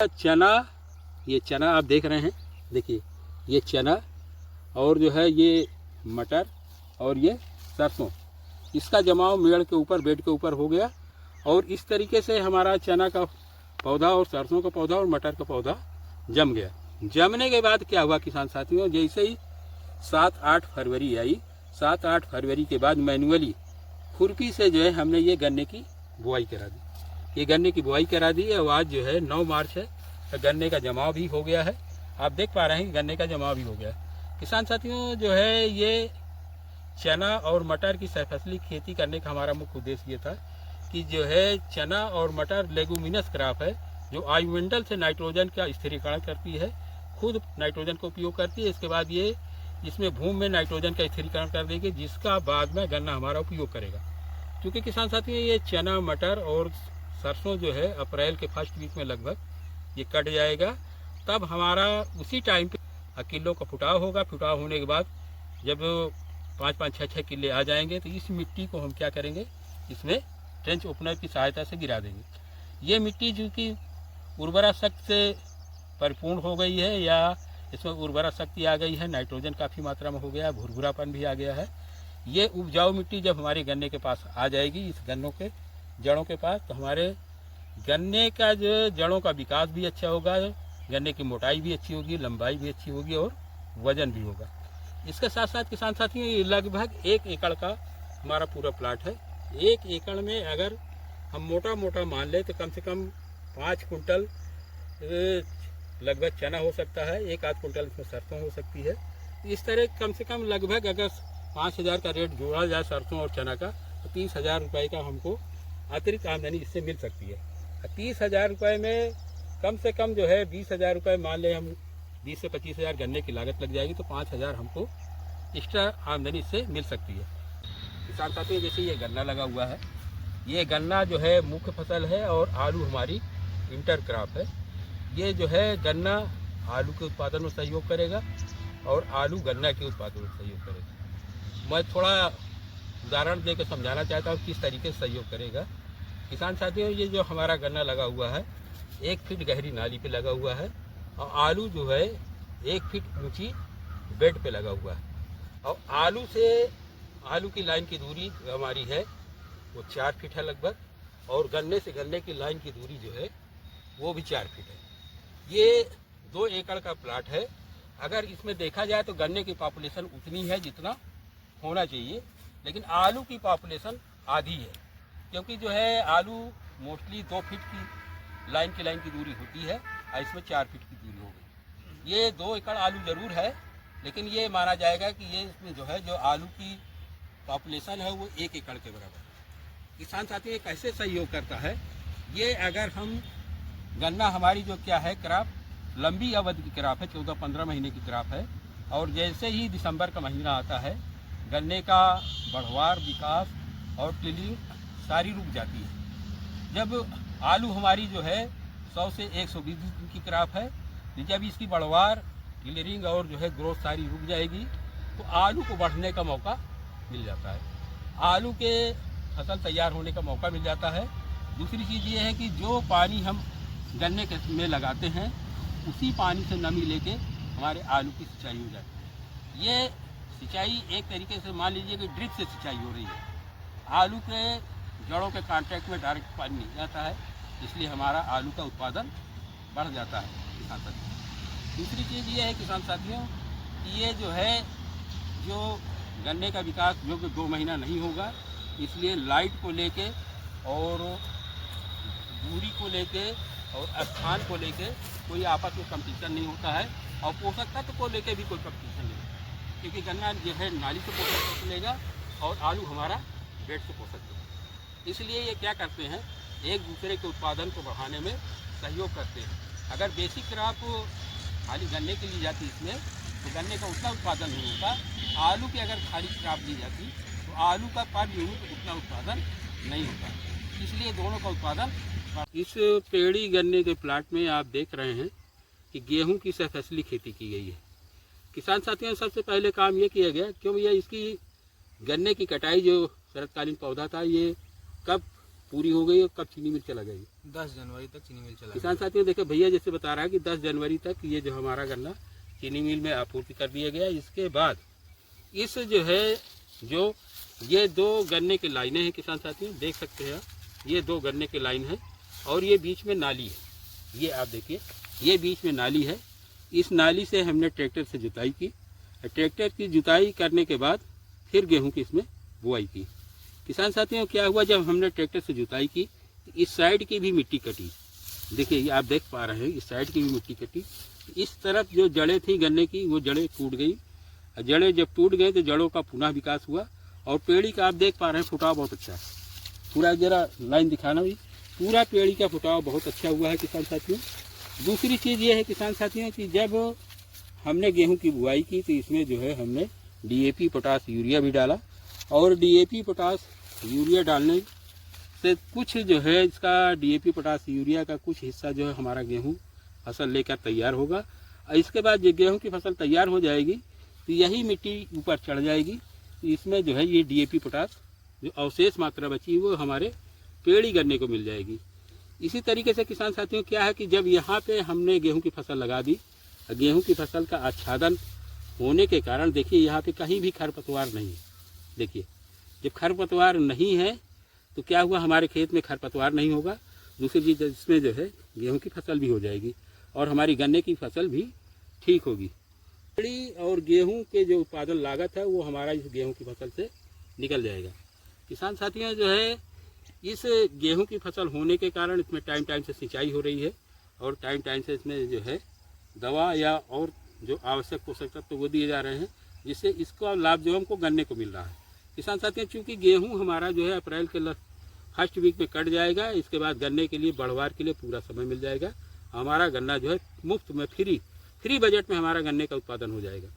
चना, ये चना आप देख रहे हैं, देखिए ये चना और जो है ये मटर और ये सरसों, इसका जमाव मेड़ के ऊपर, बेड के ऊपर हो गया। और इस तरीके से हमारा चना का पौधा और सरसों का पौधा और मटर का पौधा जम गया। जमने के बाद क्या हुआ किसान साथियों, जैसे ही 7-8 फरवरी आई, 7-8 फरवरी के बाद मैनुअली खुरपी से जो है हमने ये गन्ने की बुआई करा दी। ये गन्ने की बुआई करा दी है। आज जो है 9 मार्च है, तो गन्ने का जमाव भी हो गया है। आप देख पा रहे हैं कि गन्ने का जमाव भी हो गया है। किसान साथियों, जो है ये चना और मटर की सहफसली खेती करने का हमारा मुख्य उद्देश्य ये था कि जो है चना और मटर लेगुमिनस क्रॉप है, जो वायुमंडल से नाइट्रोजन का स्थिरीकरण करती है, खुद नाइट्रोजन का उपयोग करती है। इसके बाद ये इसमें भूमि में नाइट्रोजन का स्थिरीकरण कर देगी, जिसका बाद में गन्ना हमारा उपयोग करेगा। क्योंकि किसान साथियों, ये चना मटर और सरसों जो है अप्रैल के फर्स्ट वीक में लगभग ये कट जाएगा। तब हमारा उसी टाइम पे किलो का फुटाव होगा। फुटाव होने के बाद जब 5-5, 6-6 किले आ जाएंगे, तो इस मिट्टी को हम क्या करेंगे, इसमें ट्रेंच ओपनर की सहायता से गिरा देंगे। ये मिट्टी जो कि उर्वरा शक्ति से परिपूर्ण हो गई है, या इसमें उर्वरा शक्ति आ गई है, नाइट्रोजन काफ़ी मात्रा में हो गया है, भुरभुरापन भी आ गया है। ये उपजाऊ मिट्टी जब हमारे गन्ने के पास आ जाएगी, इस गन्नों के जड़ों के पास, तो हमारे गन्ने का जो जड़ों का विकास भी अच्छा होगा, गन्ने की मोटाई भी अच्छी होगी, लंबाई भी अच्छी होगी और वजन भी होगा। इसके साथ साथ किसान साथियों, ये लगभग 1 एकड़ का हमारा पूरा प्लाट है। 1 एकड़ में अगर हम मोटा मोटा मान लें तो कम से कम 5 कुंटल लगभग चना हो सकता है, 1-8 कुंटल इसमें सरसों हो सकती है। इस तरह कम से कम लगभग अगर 5,000 का रेट जोड़ा जाए सरसों और चना का, तो 30,000 रुपये का हमको अतिरिक्त आमदनी इससे मिल सकती है। 30,000 रुपये में कम से कम जो है 20,000 रुपये मान लें हम, 20 से 25,000 गन्ने की लागत लग जाएगी, तो 5,000 हमको एक्स्ट्रा आमदनी इससे मिल सकती है। किसान साथियों, जैसे ये गन्ना लगा हुआ है, ये गन्ना जो है मुख्य फसल है और आलू हमारी इंटर क्रॉप है। ये जो है गन्ना आलू के उत्पादन में सहयोग करेगा और आलू गन्ना के उत्पादन में सहयोग करेगा। मैं थोड़ा उदाहरण देकर समझाना चाहता हूँ किस तरीके से सहयोग करेगा। किसान साथियों, ये जो हमारा गन्ना लगा हुआ है 1 फीट गहरी नाली पे लगा हुआ है, और आलू जो है 1 फीट ऊंची बेड पे लगा हुआ है। और आलू की लाइन की दूरी हमारी है वो 4 फीट है लगभग, और गन्ने से गन्ने की लाइन की दूरी जो है वो भी 4 फीट है। ये 2 एकड़ का प्लाट है। अगर इसमें देखा जाए तो गन्ने की पॉपुलेशन उतनी है जितना होना चाहिए, लेकिन आलू की पॉपुलेशन आधी है, क्योंकि जो है आलू मोस्टली 2 फीट की लाइन की दूरी होती है, और इसमें 4 फीट की दूरी हो गई। ये 2 एकड़ आलू जरूर है, लेकिन ये माना जाएगा कि ये इसमें जो है जो आलू की पॉपुलेशन है वो 1 एकड़ के बराबर है। किसान साथी ये कैसे सहयोग करता है, ये अगर हम गन्ना हमारी जो क्या है क्रॉप लंबी अवधि की क्रॉप है, 14-15 महीने की क्रॉप है, और जैसे ही दिसंबर का महीना आता है गन्ने का बढ़वार, विकास और टिलिंग सारी रुक जाती है। जब आलू हमारी जो है 100 से 120 दिन की क्रॉप है, जब इसकी बढ़वार, टिलरिंग और जो है ग्रोथ सारी रुक जाएगी, तो आलू को बढ़ने का मौका मिल जाता है, आलू के फसल तैयार होने का मौका मिल जाता है। दूसरी चीज़ ये है कि जो पानी हम गन्ने के में लगाते हैं, उसी पानी से नमी लेके हमारे आलू की सिंचाई हो जाती है। ये सिंचाई एक तरीके से मान लीजिए कि ड्रिप से सिंचाई हो रही है। आलू के जड़ों के कांटेक्ट में डायरेक्ट पानी नहीं जाता है, इसलिए हमारा आलू का उत्पादन बढ़ जाता है किसान साथियों। दूसरी चीज़ ये है किसान साथियों कि ये जो है जो गन्ने का विकास जो कि 2 महीना नहीं होगा, इसलिए लाइट को लेके और दूरी को लेके और स्थान को लेके कोई आपस में कंपटीशन नहीं होता है, और पोषक तत्व को लेके भी कोई कंपटीशन नहीं होता, क्योंकि गन्ना जो है नाली से पोषक तत्व लेगा और आलू हमारा बेड से पोषक तत्व। इसलिए ये क्या करते हैं, एक दूसरे के उत्पादन को बढ़ाने में सहयोग करते हैं। अगर बेसिक क्रॉप खाली गन्ने के लिए जाती इसमें, तो गन्ने का उतना उत्पादन नहीं होता। आलू की अगर खाली क्रॉप दी जाती तो आलू का पर यूनिट उतना उत्पादन नहीं होता, इसलिए दोनों का उत्पादन। इस पेड़ी गन्ने के प्लाट में आप देख रहे हैं कि गेहूं की सहफसली खेती की गई है। किसान साथियों, सबसे पहले काम ये किया गया, क्यों ये इसकी गन्ने की कटाई जो शरतकालीन पौधा था, ये कब पूरी हो गई और कब चीनी मिल चला गई? 10 जनवरी तक चीनी मिल चला किसान साथियों देखिए भैया जैसे बता रहा है कि 10 जनवरी तक ये जो हमारा गन्ना चीनी मिल में आपूर्ति कर दिया गया। इसके बाद इस जो है जो ये 2 गन्ने की लाइनें हैं किसान साथियों, देख सकते हैं आप, ये 2 गन्ने की लाइन है और ये बीच में नाली है। ये आप देखिए, ये बीच में नाली है। इस नाली से हमने ट्रैक्टर से जुताई की। ट्रैक्टर की जुताई करने के बाद फिर गेहूं की इसमें बुआई की। किसान साथियों क्या हुआ, जब हमने ट्रैक्टर से जुताई की इस साइड की भी मिट्टी कटी। देखिए ये आप देख पा रहे हैं, इस साइड की भी मिट्टी कटी। इस तरफ जो जड़ें थी गन्ने की वो जड़ें टूट गई। जड़ें जब टूट गई तो जड़ों का पुनः विकास हुआ और पेड़ी का आप देख पा रहे हैं फुटाव बहुत अच्छा है। पूरा जरा लाइन दिखाना भी, पूरा पेड़ी का फुटाव बहुत अच्छा हुआ है किसान साथियों। दूसरी चीज़ ये है किसान साथियों कि जब हमने गेहूं की बुआई की तो इसमें जो है हमने DAP पोटास यूरिया भी डाला और DAP पोटास यूरिया डालने से कुछ जो है इसका DAP पोटास यूरिया का कुछ हिस्सा जो है हमारा गेहूं फसल लेकर तैयार होगा। और इसके बाद जब गेहूं की फसल तैयार हो जाएगी तो यही मिट्टी ऊपर चढ़ जाएगी। तो इसमें जो है ये DAP पोटास जो अवशेष मात्रा बची वो हमारे पेड़ी गन्ने को मिल जाएगी। इसी तरीके से किसान साथियों क्या है कि जब यहाँ पे हमने गेहूं की फसल लगा दी, गेहूं की फसल का आच्छादन होने के कारण देखिए यहाँ पे कहीं भी खरपतवार नहीं है। देखिए जब खरपतवार नहीं है तो क्या हुआ, हमारे खेत में खरपतवार नहीं होगा। दूसरी चीज़ इसमें जो है गेहूं की फसल भी हो जाएगी और हमारी गन्ने की फसल भी ठीक होगी। पेड़ी और गेहूं के जो उत्पादन लागत है वो हमारा इस गेहूं की फसल से निकल जाएगा। किसान साथियों जो है इस गेहूं की फसल होने के कारण इसमें टाइम टाइम से सिंचाई हो रही है और टाइम टाइम से इसमें जो है दवा या और जो आवश्यक पोषक तत्व वो दिए जा रहे हैं, जिससे इसका लाभ जो हमको गन्ने को मिल रहा है। किसान साथियों चूँकि गेहूं हमारा जो है अप्रैल के फर्स्ट वीक में कट जाएगा, इसके बाद गन्ने के लिए बढ़वार के लिए पूरा समय मिल जाएगा। हमारा गन्ना जो है मुफ्त में फ्री बजट में हमारा गन्ने का उत्पादन हो जाएगा।